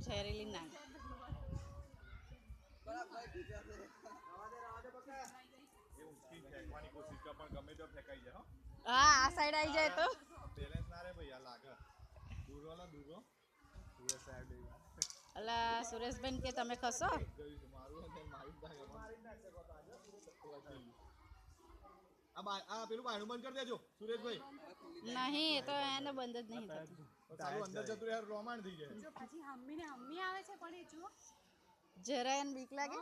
ઝેરીલી નાગ. હા આ સાઈડ આવી જાય તો બેલેન્સ ના રે ભઈ આ લાગે દૂરવાલા દૂરો એ સાઈડ અલા સુરેશબેન કે તમે ખસો મારું અંદર મારી આ પેલું બાયણું બંધ કરી દેજો સુરેશભાઈ. નહીં એ તો એને બંધ જ નહીં થતું. ચાલુ અંદર જતું યાર રોમાન થઈ જાય. જો પછી હમ્મી આવે છે પણ એ જો જરા એને બીક લાગે.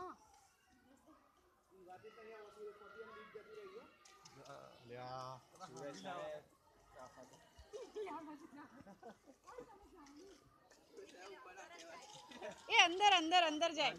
લ્યા સુરેશ એ અંદર અંદર અંદર જાય.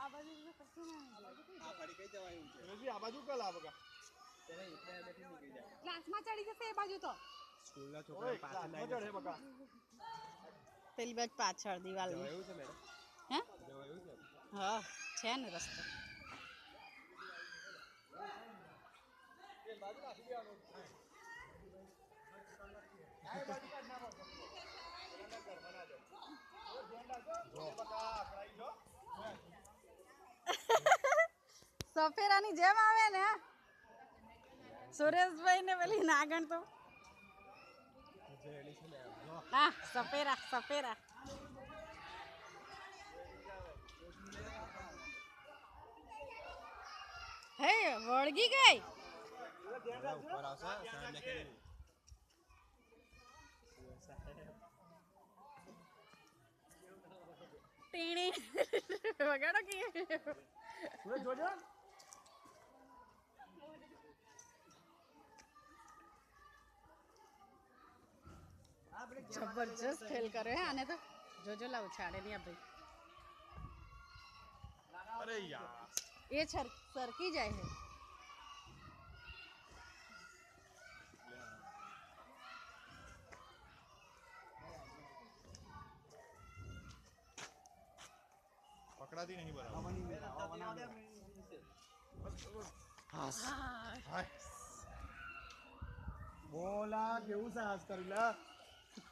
આ બાજુ કશું ના આ બાજુ કલ આ બગા ક્લાસમાં ચડી જશે એ બાજુ તો સ્કૂલના છોકરા પાછળ લઈ જશે બગા. પેલી બાજુ પાછળ દિવાલ એવું છે મેડમ હે એવું છે. હા છે ને રસ્તો. સફેરાની જેમ આવે ને સુરેશભાઈ ને પેલી નાગણ તો હા સફેરા સફેરા. હે વળગી ગઈ. ઉપર આવશે સાહેબ ને કે ટીણી વગાડો કે સુરેશ જોજો જબરજસ્ત ખેલ કર્યો હે આને તો. જોજો લાવ છાડે નહીં આ ભાઈ. અરે યાર એ સરકી જાય છે. પકડાતી નહીં બરાબર. બોલા કેવું સાહસ કર્યું લા